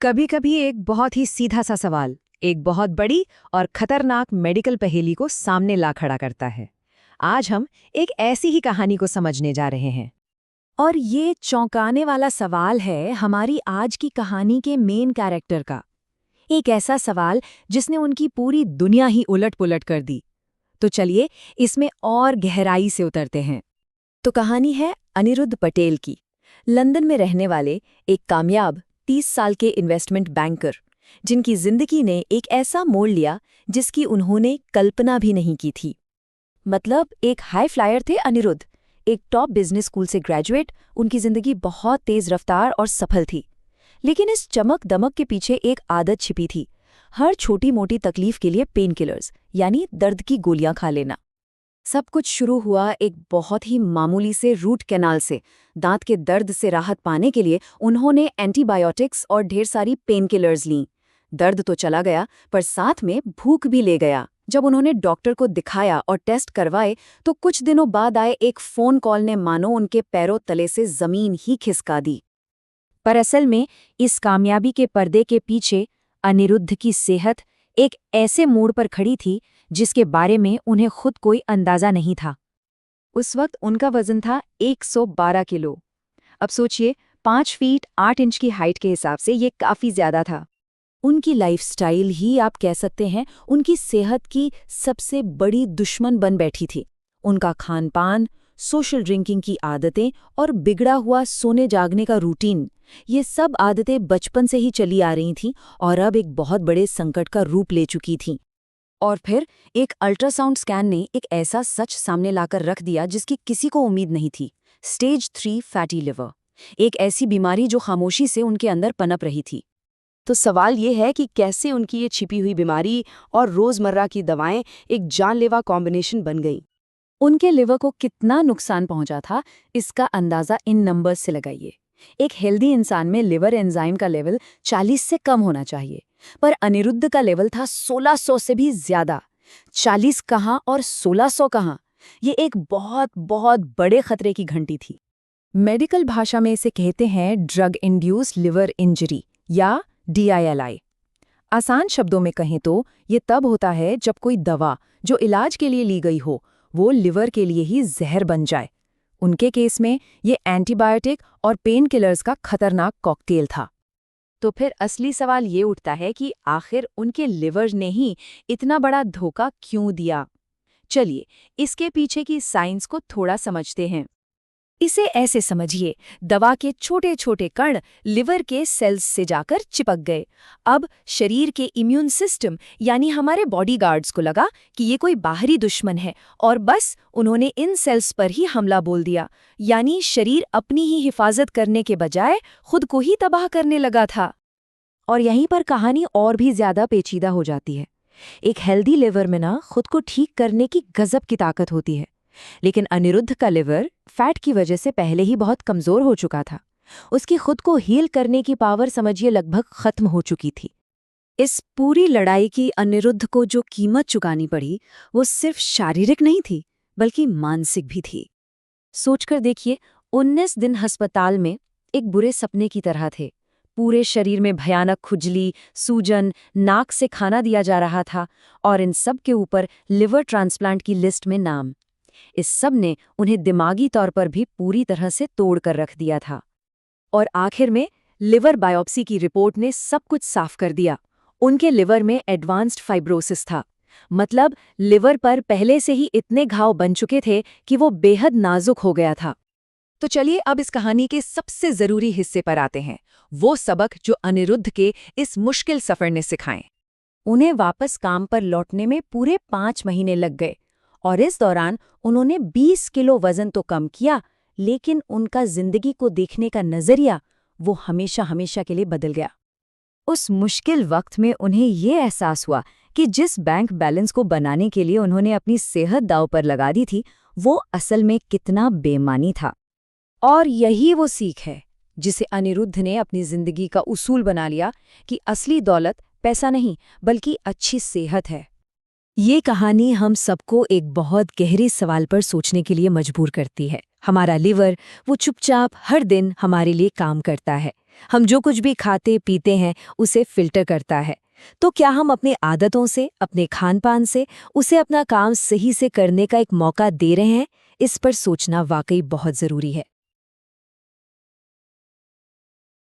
कभी कभी एक बहुत ही सीधा सा सवाल एक बहुत बड़ी और खतरनाक मेडिकल पहेली को सामने ला खड़ा करता है। आज हम एक ऐसी ही कहानी को समझने जा रहे हैं। और ये चौंकाने वाला सवाल है हमारी आज की कहानी के मेन कैरेक्टर का। एक ऐसा सवाल जिसने उनकी पूरी दुनिया ही उलट-पुलट कर दी। तो चलिए इसमें और गहराई से उतरते हैं। तो कहानी है अनिरुद्ध पटेल की, लंदन में रहने वाले एक कामयाब 30 साल के इन्वेस्टमेंट बैंकर, जिनकी जिंदगी ने एक ऐसा मोड़ लिया जिसकी उन्होंने कल्पना भी नहीं की थी। मतलब एक हाई फ्लायर थे अनिरुद्ध, एक टॉप बिजनेस स्कूल से ग्रेजुएट। उनकी जिंदगी बहुत तेज रफ्तार और सफल थी, लेकिन इस चमक दमक के पीछे एक आदत छिपी थी। हर छोटी मोटी तकलीफ के लिए पेन किलर्स यानी दर्द की गोलियां खा लेना। सब कुछ शुरू हुआ एक बहुत ही मामूली से रूट कैनाल से। दांत के दर्द से राहत पाने के लिए उन्होंने एंटीबायोटिक्स और ढेर सारी पेन किलर्स लीं। दर्द तो चला गया, पर साथ में भूख भी ले गया। जब उन्होंने डॉक्टर को दिखाया और टेस्ट करवाए तो कुछ दिनों बाद आए एक फ़ोन कॉल ने मानो उनके पैरों तले से ज़मीन ही खिसका दी। पर असल में इस कामयाबी के पर्दे के पीछे अनिरुद्ध की सेहत एक ऐसे मोड़ पर खड़ी थी जिसके बारे में उन्हें खुद कोई अंदाजा नहीं था। उस वक्त उनका वजन था 112 किलो। अब सोचिए, 5 फीट 8 इंच की हाइट के हिसाब से ये काफ़ी ज़्यादा था। उनकी लाइफस्टाइल ही आप कह सकते हैं उनकी सेहत की सबसे बड़ी दुश्मन बन बैठी थी। उनका खान पान, सोशल ड्रिंकिंग की आदतें और बिगड़ा हुआ सोने जागने का रूटीन, ये सब आदतें बचपन से ही चली आ रही थीं और अब एक बहुत बड़े संकट का रूप ले चुकी थीं। और फिर एक अल्ट्रासाउंड स्कैन ने एक ऐसा सच सामने लाकर रख दिया जिसकी किसी को उम्मीद नहीं थी। स्टेज 3 फैटी लिवर, एक ऐसी बीमारी जो खामोशी से उनके अंदर पनप रही थी। तो सवाल ये है कि कैसे उनकी ये छिपी हुई बीमारी और रोजमर्रा की दवाएं एक जानलेवा कॉम्बिनेशन बन गई। उनके लिवर को कितना नुकसान पहुंचा था, इसका अंदाजा इन नंबर्स से लगाइए। एक हेल्दी इंसान में लिवर एंजाइम का लेवल 40 से कम होना चाहिए, पर अनिरुद्ध का लेवल था 1600 से भी ज्यादा। 40 कहाँ और 1600 कहाँ, ये एक बहुत बहुत बड़े खतरे की घंटी थी। मेडिकल भाषा में इसे कहते हैं ड्रग इंड्यूस्ड लिवर इंजरी या DILI। आसान शब्दों में कहें तो ये तब होता है जब कोई दवा जो इलाज के लिए ली गई हो वो लिवर के लिए ही जहर बन जाए। उनके केस में ये एंटीबायोटिक और पेन किलर्स का खतरनाक कॉकटेल था। तो फिर असली सवाल ये उठता है कि आखिर उनके लिवर ने ही इतना बड़ा धोखा क्यों दिया। चलिए इसके पीछे की साइंस को थोड़ा समझते हैं। इसे ऐसे समझिए, दवा के छोटे छोटे कण लिवर के सेल्स से जाकर चिपक गए। अब शरीर के इम्यून सिस्टम यानी हमारे बॉडीगार्ड्स को लगा कि ये कोई बाहरी दुश्मन है और बस उन्होंने इन सेल्स पर ही हमला बोल दिया। यानी शरीर अपनी ही हिफाजत करने के बजाय खुद को ही तबाह करने लगा था। और यहीं पर कहानी और भी ज्यादा पेचीदा हो जाती है। एक हेल्दी लिवर में ना खुद को ठीक करने की गजब की ताकत होती है, लेकिन अनिरुद्ध का लिवर फैट की वजह से पहले ही बहुत कमजोर हो चुका था। उसकी खुद को हील करने की पावर समझिए लगभग खत्म हो चुकी थी। इस पूरी लड़ाई की अनिरुद्ध को जो कीमत चुकानी पड़ी वो सिर्फ शारीरिक नहीं थी बल्कि मानसिक भी थी। सोचकर देखिए, 19 दिन अस्पताल में एक बुरे सपने की तरह थे। पूरे शरीर में भयानक खुजली, सूजन, नाक से खाना दिया जा रहा था और इन सब के ऊपर लिवर ट्रांसप्लांट की लिस्ट में नाम। इस सब ने उन्हें दिमागी तौर पर भी पूरी तरह से तोड़ कर रख दिया था। और आखिर में लिवर बायोप्सी की रिपोर्ट ने सब कुछ साफ कर दिया। उनके लिवर में एडवांस्ड फाइब्रोसिस था। मतलब लिवर पर पहले से ही इतने घाव बन चुके थे कि वो बेहद नाजुक हो गया था। तो चलिए अब इस कहानी के सबसे जरूरी हिस्से पर आते हैं, वो सबक जो अनिरुद्ध के इस मुश्किल सफर ने सिखाए। उन्हें वापस काम पर लौटने में पूरे 5 महीने लग गए और इस दौरान उन्होंने 20 किलो वजन तो कम किया, लेकिन उनका जिंदगी को देखने का नजरिया वो हमेशा हमेशा के लिए बदल गया। उस मुश्किल वक्त में उन्हें ये एहसास हुआ कि जिस बैंक बैलेंस को बनाने के लिए उन्होंने अपनी सेहत दांव पर लगा दी थी वो असल में कितना बेईमानी था। और यही वो सीख है जिसे अनिरुद्ध ने अपनी जिंदगी का उसूल बना लिया कि असली दौलत पैसा नहीं बल्कि अच्छी सेहत है। ये कहानी हम सबको एक बहुत गहरे सवाल पर सोचने के लिए मजबूर करती है। हमारा लिवर वो चुपचाप हर दिन हमारे लिए काम करता है, हम जो कुछ भी खाते पीते हैं उसे फिल्टर करता है। तो क्या हम अपनी आदतों से, अपने खान-पान से उसे अपना काम सही से करने का एक मौका दे रहे हैं? इस पर सोचना वाकई बहुत ज़रूरी है।